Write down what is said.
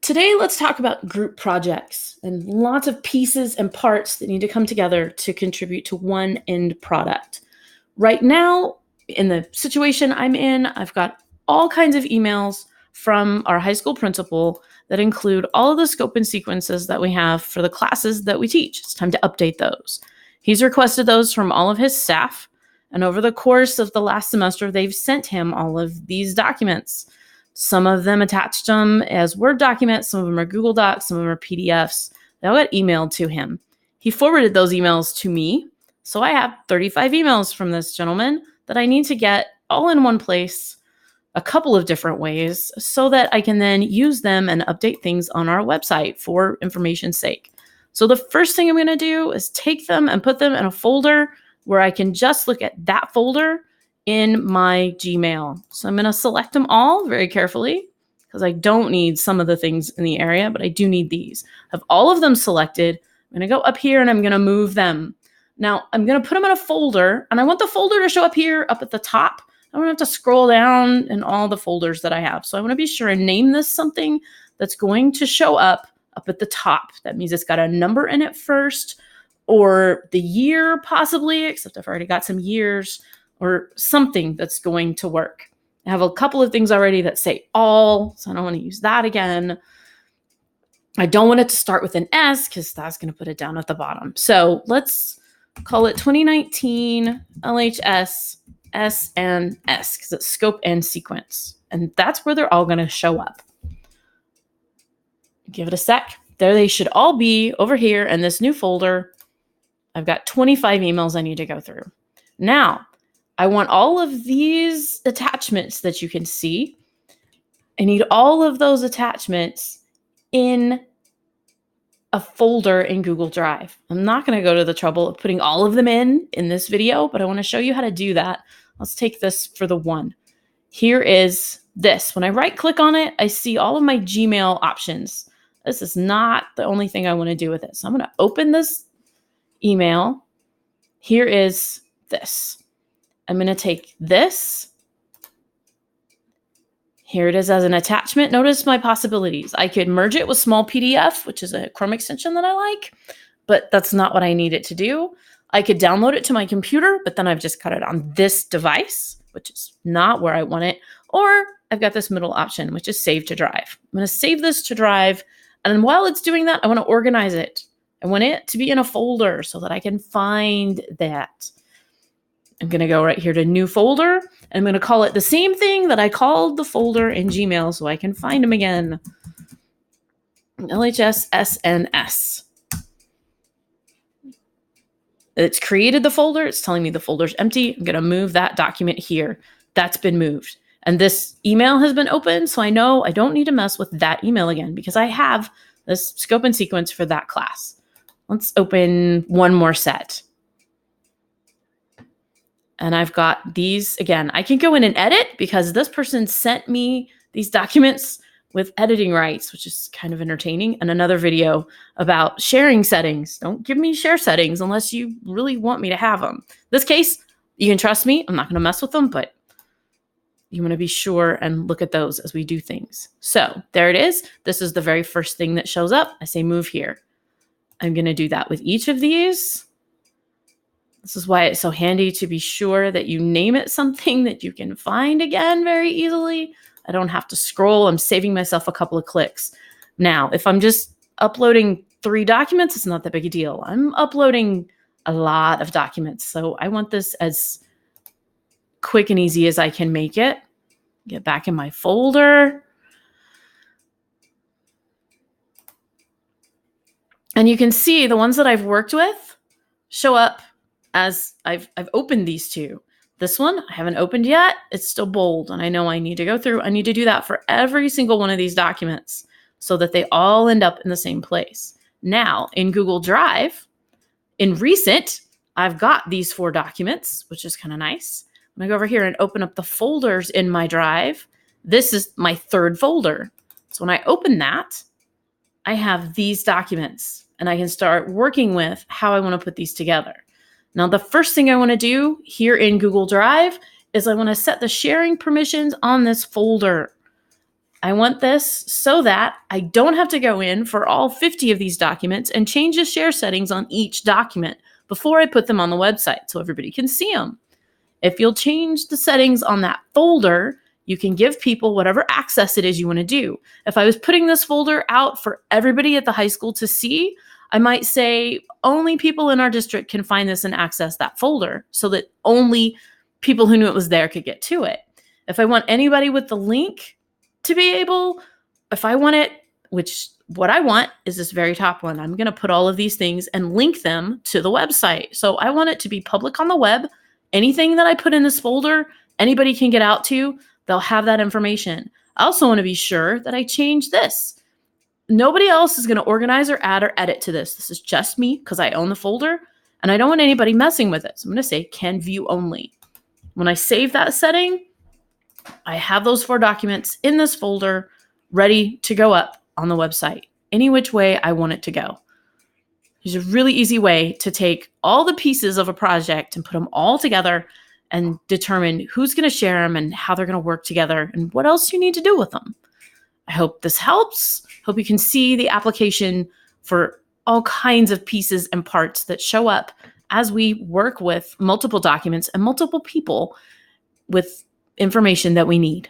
Today, let's talk about group projects and lots of pieces and parts that need to come together to contribute to one end product. Right now, in the situation I'm in, I've got all kinds of emails from our high school principal that include all of the scope and sequences that we have for the classes that we teach. It's time to update those. He's requested those from all of his staff, and over the course of the last semester, they've sent him all of these documents. Some of them attached them as Word documents, some of them are Google Docs, some of them are PDFs. They all got emailed to him. He forwarded those emails to me, so I have 35 emails from this gentleman that I need to get all in one place, a couple of different ways, so that I can then use them and update things on our website for information's sake. So the first thing I'm going to do is take them and put them in a folder where I can just look at that folder in my Gmail. So I'm going to select them all very carefully because I don't need some of the things in the area, but I do need these. I have all of them selected. I'm going to go up here and I'm going to move them. Now I'm going to put them in a folder, and I want the folder to show up here up at the top. I don't have to scroll down in all the folders that I have. So I want to be sure and name this something that's going to show up at the top. That means it's got a number in it first, or the year possibly, except I've already got some years, or something that's going to work. I have a couple of things already that say all, so I don't want to use that again. I don't want it to start with an S because that's going to put it down at the bottom. So let's call it 2019 LHS SNS because it's scope and sequence. And that's where they're all going to show up. Give it a sec. There they should all be over here in this new folder. I've got 25 emails I need to go through. Now, I want all of these attachments that you can see. I need all of those attachments in a folder in Google Drive. I'm not going to go to the trouble of putting all of them in this video, but I want to show you how to do that. Let's take this for the one. Here is this. When I right click on it, I see all of my Gmail options. This is not the only thing I want to do with it. So I'm going to open this email. Here is this. I'm going to take this. Here it is as an attachment. Notice my possibilities. I could merge it with small PDF, which is a Chrome extension that I like, but that's not what I need it to do. I could download it to my computer, but then I've just got it on this device, which is not where I want it. Or I've got this middle option, which is save to drive. I'm going to save this to drive. And while it's doing that, I want to organize it. I want it to be in a folder so that I can find that. I'm going to go right here to new folder, and I'm going to call it the same thing that I called the folder in Gmail so I can find them again. LHS SNS. It's created the folder. It's telling me the folder's empty. I'm going to move that document here. That's been moved. And this email has been opened, so I know I don't need to mess with that email again because I have this scope and sequence for that class. Let's open one more set. And I've got these, again, I can go in and edit because this person sent me these documents with editing rights, which is kind of entertaining, and another video about sharing settings. Don't give me share settings unless you really want me to have them. In this case, you can trust me. I'm not going to mess with them, but you want to be sure and look at those as we do things. So there it is. This is the very first thing that shows up. I say move here. I'm going to do that with each of these. This is why it's so handy to be sure that you name it something that you can find again very easily. I don't have to scroll. I'm saving myself a couple of clicks. Now, if I'm just uploading 3 documents, it's not that big a deal. I'm uploading a lot of documents, so I want this as quick and easy as I can make it. Get back in my folder. And you can see the ones that I've worked with show up as I've opened these 2. This one I haven't opened yet. It's still bold, and I know I need to go through. I need to do that for every single one of these documents so that they all end up in the same place. Now, in Google Drive, in recent, I've got these 4 documents, which is kind of nice. When I go over here and open up the folders in my drive, this is my 3rd folder. So when I open that, I have these documents, and I can start working with how I want to put these together. Now, the first thing I want to do here in Google Drive is I want to set the sharing permissions on this folder. I want this so that I don't have to go in for all 50 of these documents and change the share settings on each document before I put them on the website so everybody can see them. If you'll change the settings on that folder, you can give people whatever access it is you want to do. If I was putting this folder out for everybody at the high school to see, I might say only people in our district can find this and access that folder so that only people who knew it was there could get to it. If I want anybody with the link to be able, if I want it, which what I want is this very top one. I'm going to put all of these things and link them to the website. So I want it to be public on the web. Anything that I put in this folder, anybody can get out to. They'll have that information. I also want to be sure that I change this. Nobody else is going to organize or add or edit to this. This is just me because I own the folder and I don't want anybody messing with it. So I'm going to say can view only. When I save that setting, I have those 4 documents in this folder ready to go up on the website, any which way I want it to go. There's a really easy way to take all the pieces of a project and put them all together and determine who's going to share them and how they're going to work together and what else you need to do with them. I hope this helps. Hope you can see the application for all kinds of pieces and parts that show up as we work with multiple documents and multiple people with information that we need.